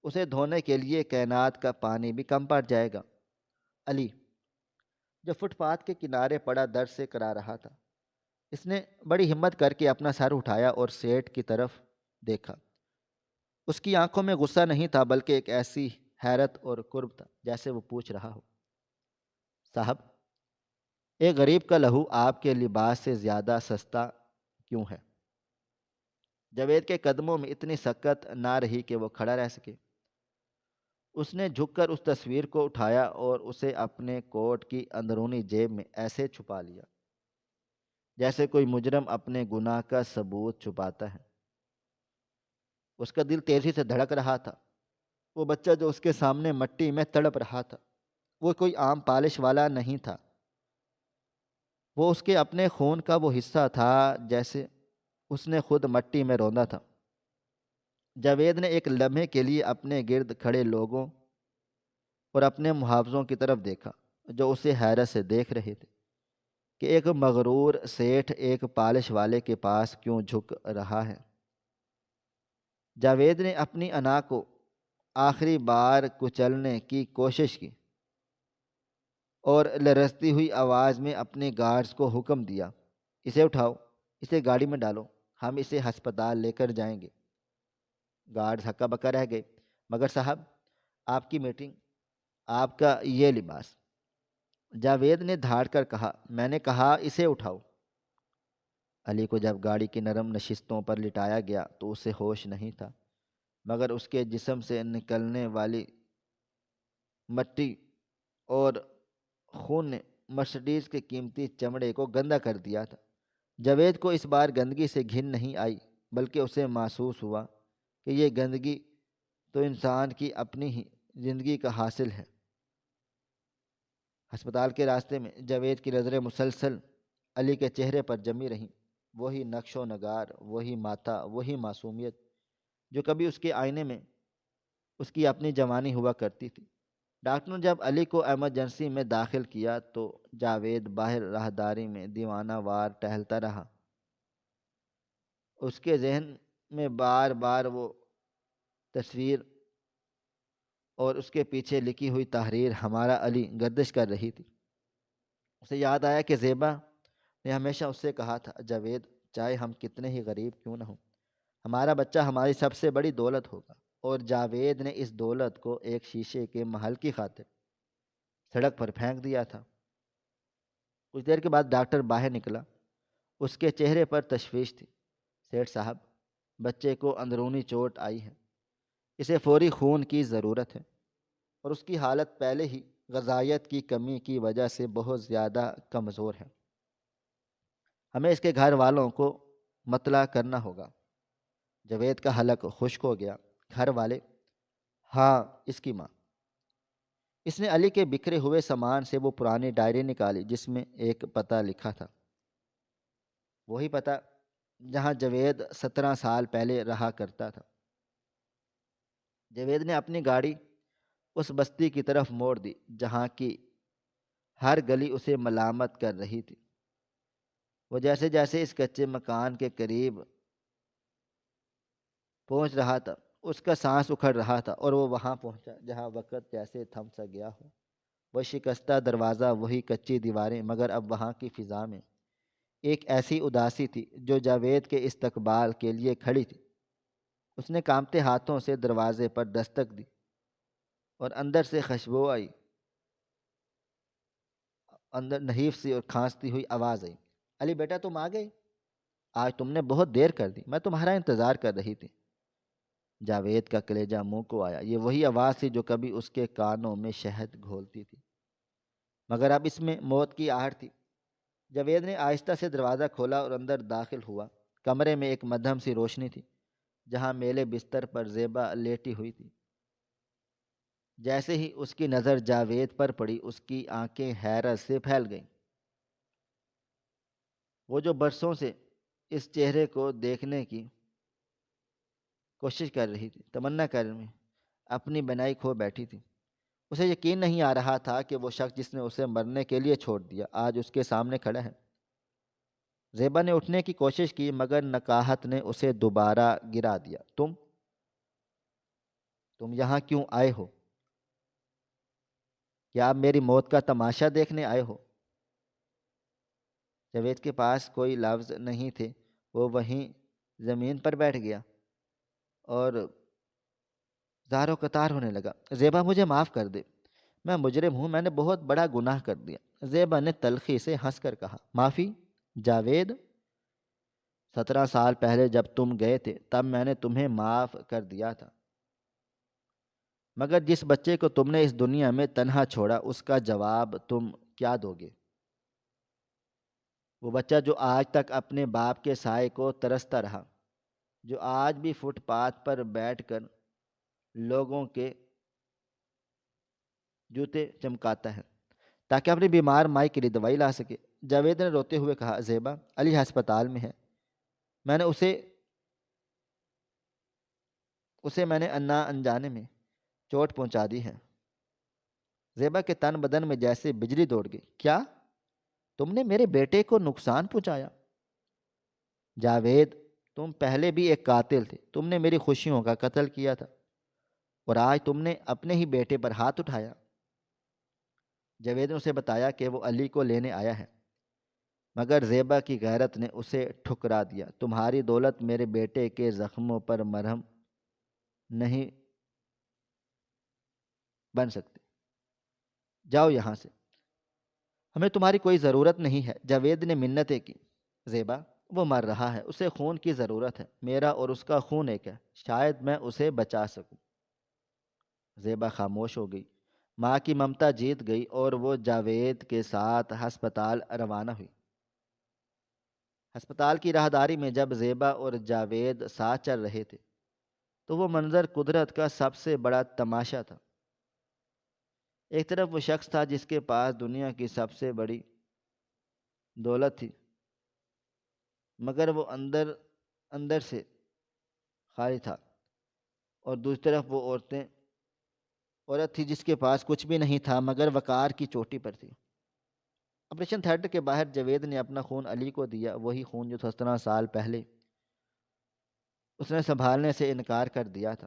اسے دھونے کے لیے کائنات کا پانی بھی کم پڑ جائے گا۔ علی جو فٹ پاتھ کے کنارے پڑا درد سے کرا رہا تھا، اس نے بڑی ہمت کر کے اپنا سر اٹھایا اور سیٹھ کی طرف دیکھا۔ اس کی آنکھوں میں غصہ نہیں تھا بلکہ ایک ایسی حیرت اور قرب تھا جیسے وہ پوچھ رہا ہو، صاحب، ایک غریب کا لہو آپ کے لباس سے زیادہ سستا کیوں ہے؟ جاوید کے قدموں میں اتنی سکت نہ رہی کہ وہ کھڑا رہ سکے۔ اس نے جھک کر اس تصویر کو اٹھایا اور اسے اپنے کوٹ کی اندرونی جیب میں ایسے چھپا لیا جیسے کوئی مجرم اپنے گناہ کا ثبوت چھپاتا ہے۔ اس کا دل تیزی سے دھڑک رہا تھا۔ وہ بچہ جو اس کے سامنے مٹی میں تڑپ رہا تھا، وہ کوئی عام پالش والا نہیں تھا، وہ اس کے اپنے خون کا وہ حصہ تھا جیسے اس نے خود مٹی میں روندا تھا۔ جاوید نے ایک لمحے کے لیے اپنے گرد کھڑے لوگوں اور اپنے محافظوں کی طرف دیکھا جو اسے حیرت سے دیکھ رہے تھے کہ ایک مغرور سیٹھ ایک پالش والے کے پاس کیوں جھک رہا ہے۔ جاوید نے اپنی انا کو آخری بار کچلنے کی کوشش کی اور لرزتی ہوئی آواز میں اپنے گارڈز کو حکم دیا، اسے اٹھاؤ، اسے گاڑی میں ڈالو، ہم اسے ہسپتال لے کر جائیں گے۔ گارڈز ہکا بکا رہ گئے۔ مگر صاحب، آپ کی میٹنگ، آپ کا یہ لباس، جاوید نے دھاڑ کر کہا، میں نے کہا اسے اٹھاؤ۔ علی کو جب گاڑی کی نرم نشستوں پر لٹایا گیا تو اسے ہوش نہیں تھا، مگر اس کے جسم سے نکلنے والی مٹی اور خون نے مرسڈیز کے قیمتی چمڑے کو گندا کر دیا تھا۔ جاوید کو اس بار گندگی سے گھن نہیں آئی بلکہ اسے محسوس ہوا کہ یہ گندگی تو انسان کی اپنی ہی زندگی کا حاصل ہے۔ ہسپتال کے راستے میں جاوید کی نظریں مسلسل علی کے چہرے پر جمی رہیں۔ وہی نقش و نگار، وہی ماتھا، وہی معصومیت جو کبھی اس کے آئینے میں اس کی اپنی جوانی ہوا کرتی تھی۔ ڈاکٹر نے جب علی کو ایمرجنسی میں داخل کیا تو جاوید باہر راہداری میں دیوانہ وار ٹہلتا رہا۔ اس کے ذہن میں بار بار وہ تصویر اور اس کے پیچھے لکھی ہوئی تحریر ہمارا علی گردش کر رہی تھی۔ اسے یاد آیا کہ زیبا نے ہمیشہ اس سے کہا تھا، جاوید، چاہے ہم کتنے ہی غریب کیوں نہ ہوں، ہمارا بچہ ہماری سب سے بڑی دولت ہوگا۔ اور جاوید نے اس دولت کو ایک شیشے کے محل کی خاطر سڑک پر پھینک دیا تھا۔ کچھ دیر کے بعد ڈاکٹر باہر نکلا۔ اس کے چہرے پر تشویش تھی۔ سیٹھ صاحب، بچے کو اندرونی چوٹ آئی ہے، اسے فوری خون کی ضرورت ہے، اور اس کی حالت پہلے ہی غذائیت کی کمی کی وجہ سے بہت زیادہ کمزور ہے۔ ہمیں اس کے گھر والوں کو مطلع کرنا ہوگا۔ جاوید کا حلق خشک ہو گیا۔ گھر والے؟ ہاں، اس کی ماں۔ اس نے علی کے بکھرے ہوئے سامان سے وہ پرانی ڈائری نکالی جس میں ایک پتہ لکھا تھا، وہی پتہ جہاں جاوید 17 سال پہلے رہا کرتا تھا۔ جاوید نے اپنی گاڑی اس بستی کی طرف موڑ دی جہاں کی ہر گلی اسے ملامت کر رہی تھی۔ وہ جیسے جیسے اس کچے مکان کے قریب پہنچ رہا تھا اس کا سانس اکھڑ رہا تھا، اور وہ وہاں پہنچا جہاں وقت جیسے تھم سا گیا ہو۔ وہ شکستہ دروازہ، وہی کچی دیواریں، مگر اب وہاں کی فضا میں ایک ایسی اداسی تھی جو جاوید کے استقبال کے لیے کھڑی تھی۔ اس نے کانپتے ہاتھوں سے دروازے پر دستک دی اور اندر سے خوشبو آئی، اندر نحیف سی اور کھانستی ہوئی آواز آئی، علی بیٹا، تم آ گئے؟ آج تم نے بہت دیر کر دی، میں تمہارا انتظار کر رہی تھی۔ جاوید کا کلیجہ منہ کو آیا۔ یہ وہی آواز تھی جو کبھی اس کے کانوں میں شہد گھولتی تھی، مگر اب اس میں موت کی آہٹ تھی۔ جاوید نے آہستہ سے دروازہ کھولا اور اندر داخل ہوا۔ کمرے میں ایک مدھم سی روشنی تھی جہاں میلے بستر پر زیبا لیٹی ہوئی تھی۔ جیسے ہی اس کی نظر جاوید پر پڑی، اس کی آنکھیں حیرت سے پھیل گئیں۔ وہ جو برسوں سے اس چہرے کو دیکھنے کی کوشش کر رہی تھی، تمنا کر میں اپنی بنائی کھو بیٹھی تھی۔ اسے یقین نہیں آ رہا تھا کہ وہ شخص جس نے اسے مرنے کے لیے چھوڑ دیا آج اس کے سامنے کھڑا ہے۔ زیبا نے اٹھنے کی کوشش کی مگر نکاہت نے اسے دوبارہ گرا دیا۔ تم یہاں کیوں آئے ہو؟ کیا آپ میری موت کا تماشا دیکھنے آئے ہو؟ جاوید کے پاس کوئی لفظ نہیں تھے۔ وہ وہیں زمین پر بیٹھ گیا اور زار و قطار ہونے لگا۔ زیبا، مجھے معاف کر دے، میں مجرم ہوں، میں نے بہت بڑا گناہ کر دیا۔ زیبا نے تلخی سے ہنس کر کہا، معافی؟ جاوید، 17 سال پہلے جب تم گئے تھے تب میں نے تمہیں معاف کر دیا تھا، مگر جس بچے کو تم نے اس دنیا میں تنہا چھوڑا اس کا جواب تم کیا دو گے؟ وہ بچہ جو آج تک اپنے باپ کے سائے کو ترستا رہا، جو آج بھی فٹ پاتھ پر بیٹھ کر لوگوں کے جوتے چمکاتا ہے تاکہ اپنی بیمار مائی کے لیے دوائی لا سکے۔ جاوید نے روتے ہوئے کہا، زیبا، علی ہسپتال میں ہے، میں نے اسے میں نے انا انجانے میں چوٹ پہنچا دی ہے۔ زیبا کے تن بدن میں جیسے بجلی دوڑ گئی۔ کیا تم نے میرے بیٹے کو نقصان پہنچایا؟ جاوید، تم پہلے بھی ایک قاتل تھے، تم نے میری خوشیوں کا قتل کیا تھا، اور آج تم نے اپنے ہی بیٹے پر ہاتھ اٹھایا۔ جاوید نے اسے بتایا کہ وہ علی کو لینے آیا ہے، مگر زیبا کی غیرت نے اسے ٹھکرا دیا۔ تمہاری دولت میرے بیٹے کے زخموں پر مرہم نہیں بن سکتی، جاؤ یہاں سے، ہمیں تمہاری کوئی ضرورت نہیں ہے۔ جاوید نے منتیں کی، زیبا، وہ مر رہا ہے، اسے خون کی ضرورت ہے، میرا اور اس کا خون ایک ہے، شاید میں اسے بچا سکوں۔ زیبا خاموش ہو گئی۔ ماں کی ممتا جیت گئی اور وہ جاوید کے ساتھ ہسپتال روانہ ہوئی۔ ہسپتال کی راہداری میں جب زیبا اور جاوید ساتھ چل رہے تھے تو وہ منظر قدرت کا سب سے بڑا تماشا تھا۔ ایک طرف وہ شخص تھا جس کے پاس دنیا کی سب سے بڑی دولت تھی، مگر وہ اندر اندر سے خالی تھا، اور دوسری طرف وہ عورتیں عورت تھی جس کے پاس کچھ بھی نہیں تھا مگر وقار کی چوٹی پر تھی۔ آپریشن تھیٹر کے باہر جاوید نے اپنا خون علی کو دیا، وہی خون جو 17 سال پہلے اس نے سنبھالنے سے انکار کر دیا تھا۔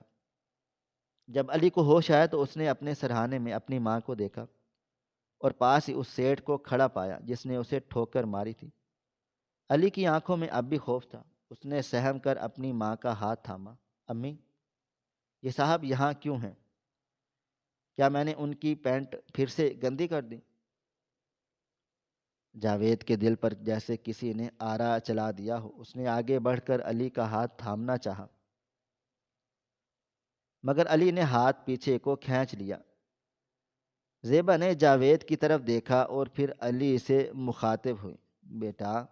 جب علی کو ہوش آیا تو اس نے اپنے سرہانے میں اپنی ماں کو دیکھا اور پاس ہی اس سیٹھ کو کھڑا پایا جس نے اسے ٹھوکر ماری تھی۔ علی کی آنکھوں میں اب بھی خوف تھا۔ اس نے سہم کر اپنی ماں کا ہاتھ تھاما۔ امی، یہ صاحب یہاں کیوں ہیں؟ کیا میں نے ان کی پینٹ پھر سے گندی کر دی؟ جاوید کے دل پر جیسے کسی نے آرا چلا دیا ہو۔ اس نے آگے بڑھ کر علی کا ہاتھ تھامنا چاہا مگر علی نے ہاتھ پیچھے کو کھینچ لیا۔ زیبا نے جاوید کی طرف دیکھا اور پھر علی سے مخاطب ہوئی۔ بیٹا،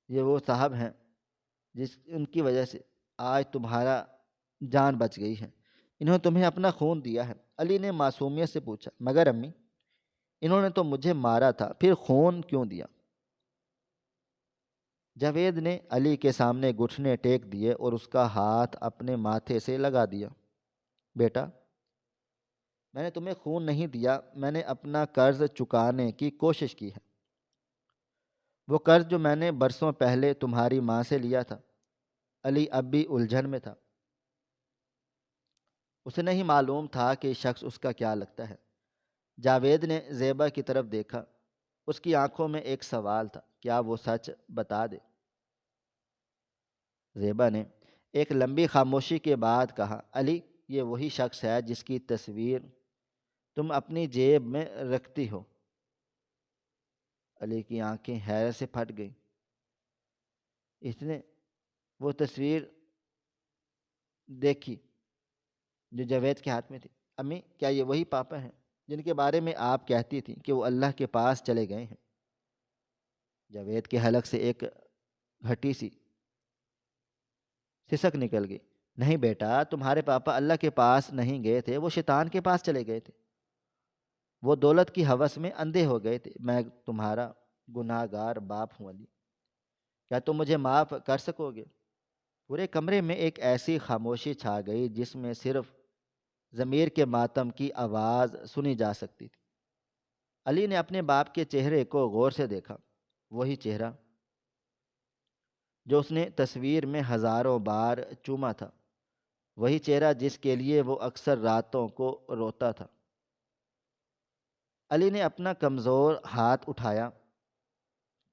یہ وہ صاحب ہیں ان کی وجہ سے آج تمہارا جان بچ گئی ہے۔ انہوں نے تمہیں اپنا خون دیا ہے۔ علی نے معصومیت سے پوچھا۔ مگر امی، انہوں نے تو مجھے مارا تھا، پھر خون کیوں دیا؟ جاوید نے علی کے سامنے گھٹنے ٹیک دیے اور اس کا ہاتھ اپنے ماتھے سے لگا دیا۔ بیٹا، میں نے تمہیں خون نہیں دیا، میں نے اپنا قرض چکانے کی کوشش کی ہے۔ وہ قرض جو میں نے برسوں پہلے تمہاری ماں سے لیا تھا۔ علی اب بھی الجھن میں تھا۔ اسے نہیں معلوم تھا کہ شخص اس کا کیا لگتا ہے۔ جاوید نے زیبا کی طرف دیکھا۔ اس کی آنکھوں میں ایک سوال تھا، کیا وہ سچ بتا دے؟ زیبا نے ایک لمبی خاموشی کے بعد کہا، علی، یہ وہی شخص ہے جس کی تصویر تم اپنی جیب میں رکھتی ہو۔ علی کی آنکھیں حیرت سے پھٹ گئیں۔ اس نے وہ تصویر دیکھی جو جاوید کے ہاتھ میں تھی۔ امی، کیا یہ وہی پاپا ہیں جن کے بارے میں آپ کہتی تھیں کہ وہ اللہ کے پاس چلے گئے ہیں؟ جاوید کے حلق سے ایک گھٹی سی سسک نکل گئی۔ نہیں بیٹا، تمہارے پاپا اللہ کے پاس نہیں گئے تھے، وہ شیطان کے پاس چلے گئے تھے۔ وہ دولت کی ہوس میں اندھے ہو گئے تھے۔ میں تمہارا گناہ گار باپ ہوں علی، کیا تم مجھے معاف کر سکو گے؟ پورے کمرے میں ایک ایسی خاموشی چھا گئی جس میں صرف ضمیر کے ماتم کی آواز سنی جا سکتی تھی۔ علی نے اپنے باپ کے چہرے کو غور سے دیکھا۔ وہی چہرہ جو اس نے تصویر میں ہزاروں بار چوما تھا، وہی چہرہ جس کے لیے وہ اکثر راتوں کو روتا تھا۔ علی نے اپنا کمزور ہاتھ اٹھایا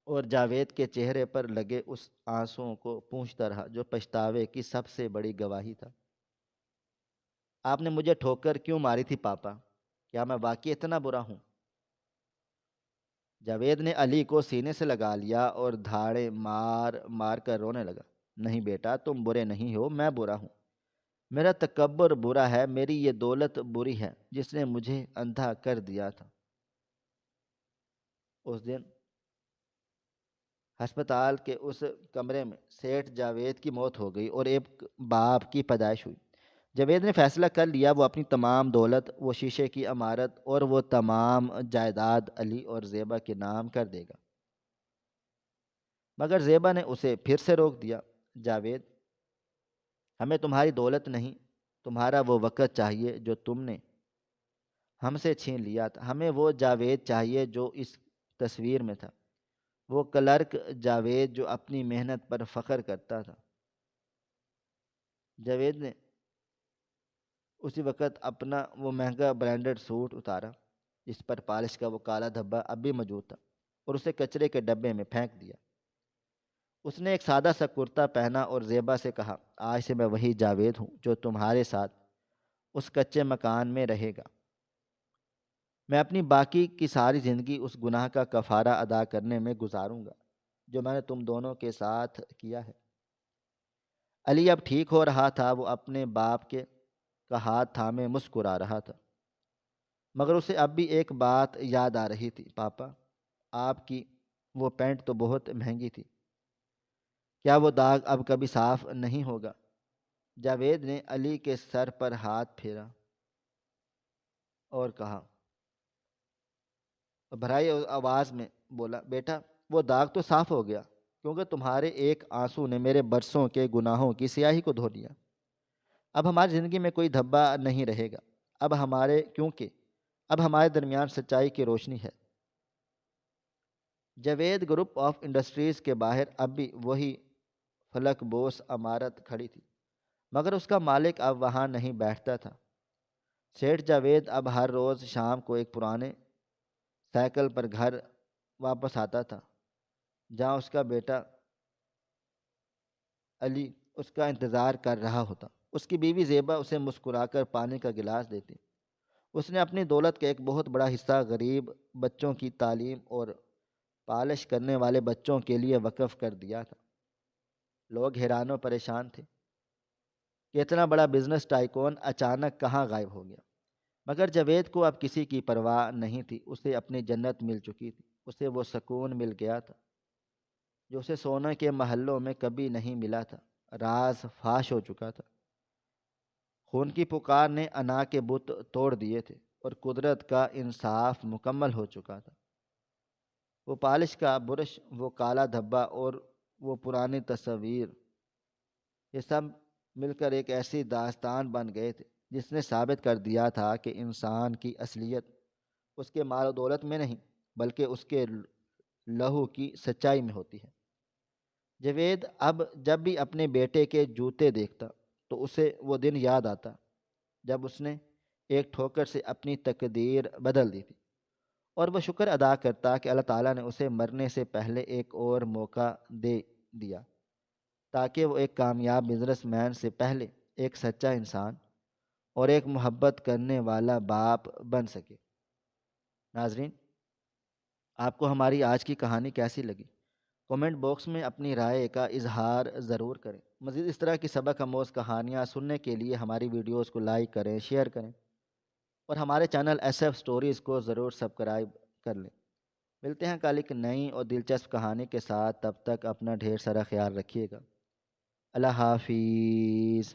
اور جاوید کے چہرے پر لگے اس آنسوؤں کو پونچھتا رہا جو پچھتاوے کی سب سے بڑی گواہی تھا۔ آپ نے مجھے ٹھوکر کیوں ماری تھی پاپا؟ کیا میں واقعی اتنا برا ہوں؟ جاوید نے علی کو سینے سے لگا لیا اور دھاڑے مار مار کر رونے لگا۔ نہیں بیٹا، تم برے نہیں ہو، میں برا ہوں۔ میرا تکبر برا ہے، میری یہ دولت بری ہے جس نے مجھے اندھا کر دیا تھا۔ اس دن ہسپتال کے اس کمرے میں سیٹھ جاوید کی موت ہو گئی اور ایک باپ کی پیدائش ہوئی۔ جاوید نے فیصلہ کر لیا، وہ اپنی تمام دولت، وہ شیشے کی عمارت اور وہ تمام جائیداد علی اور زیبا کے نام کر دے گا۔ مگر زیبا نے اسے پھر سے روک دیا۔ جاوید، ہمیں تمہاری دولت نہیں، تمہارا وہ وقت چاہیے جو تم نے ہم سے چھین لیا تھا۔ ہمیں وہ جاوید چاہیے جو اس تصویر میں تھا، وہ کلرک جاوید جو اپنی محنت پر فخر کرتا تھا۔ جاوید نے اسی وقت اپنا وہ مہنگا برانڈڈ سوٹ اتارا جس پر پالش کا وہ کالا دھبا اب بھی موجود تھا اور اسے کچرے کے ڈبے میں پھینک دیا۔ اس نے ایک سادہ سا کرتا پہنا اور زیبا سے کہا، آج سے میں وہی جاوید ہوں جو تمہارے ساتھ اس کچے مکان میں رہے گا۔ میں اپنی باقی کی ساری زندگی اس گناہ کا کفارہ ادا کرنے میں گزاروں گا جو میں نے تم دونوں کے ساتھ کیا ہے۔ علی اب ٹھیک ہو رہا تھا۔ وہ اپنے باپ کے کا ہاتھ تھامے مسکرا رہا تھا، مگر اسے اب بھی ایک بات یاد آ رہی تھی۔ پاپا، آپ کی وہ پینٹ تو بہت مہنگی تھی، کیا وہ داغ اب کبھی صاف نہیں ہوگا؟ جاوید نے علی کے سر پر ہاتھ پھیرا اور کہا، بھرائی آواز میں بولا، بیٹا، وہ داغ تو صاف ہو گیا کیونکہ تمہارے ایک آنسو نے میرے برسوں کے گناہوں کی سیاہی کو دھو لیا۔ اب ہماری زندگی میں کوئی دھبا نہیں رہے گا، کیونکہ اب ہمارے درمیان سچائی کی روشنی ہے۔ جاوید گروپ آف انڈسٹریز کے باہر اب بھی وہی فلک بوس عمارت کھڑی تھی، مگر اس کا مالک اب وہاں نہیں بیٹھتا تھا۔ سیٹھ جاوید اب ہر روز شام کو ایک پرانے سائیکل پر گھر واپس آتا تھا، جہاں اس کا بیٹا علی اس کا انتظار کر رہا ہوتا۔ اس کی بیوی زیبا اسے مسکرا کر پانی کا گلاس دیتی۔ اس نے اپنی دولت کا ایک بہت بڑا حصہ غریب بچوں کی تعلیم اور پالش کرنے والے بچوں کے لیے وقف کر دیا تھا۔ لوگ حیران و پریشان تھے کہ اتنا بڑا بزنس ٹائکون اچانک کہاں غائب ہو گیا، مگر جاوید کو اب کسی کی پرواہ نہیں تھی۔ اسے اپنی جنت مل چکی تھی، اسے وہ سکون مل گیا تھا جو اسے سونے کے محلوں میں کبھی نہیں ملا تھا۔ راز فاش ہو چکا تھا، خون کی پکار نے انا کے بت توڑ دیے تھے اور قدرت کا انصاف مکمل ہو چکا تھا۔ وہ پالش کا برش، وہ کالا دھبا اور وہ پرانی تصویر، یہ سب مل کر ایک ایسی داستان بن گئے تھے جس نے ثابت کر دیا تھا کہ انسان کی اصلیت اس کے مال و دولت میں نہیں، بلکہ اس کے لہو کی سچائی میں ہوتی ہے۔ جاوید اب جب بھی اپنے بیٹے کے جوتے دیکھتا تو اسے وہ دن یاد آتا جب اس نے ایک ٹھوکر سے اپنی تقدیر بدل دی تھی، اور وہ شکر ادا کرتا کہ اللہ تعالیٰ نے اسے مرنے سے پہلے ایک اور موقع دے دیا تاکہ وہ ایک کامیاب بزنس مین سے پہلے ایک سچا انسان اور ایک محبت کرنے والا باپ بن سکے۔ ناظرین، آپ کو ہماری آج کی کہانی کیسی لگی؟ کومنٹ باکس میں اپنی رائے کا اظہار ضرور کریں۔ مزید اس طرح کی سبق آموز کہانیاں سننے کے لیے ہماری ویڈیوز کو لائک کریں، شیئر کریں اور ہمارے چینل ایس ایف سٹوریز کو ضرور سبسکرائب کر لیں۔ ملتے ہیں کل ایک نئی اور دلچسپ کہانی کے ساتھ، تب تک اپنا ڈھیر سارا خیال رکھیے گا۔ اللہ حافظ۔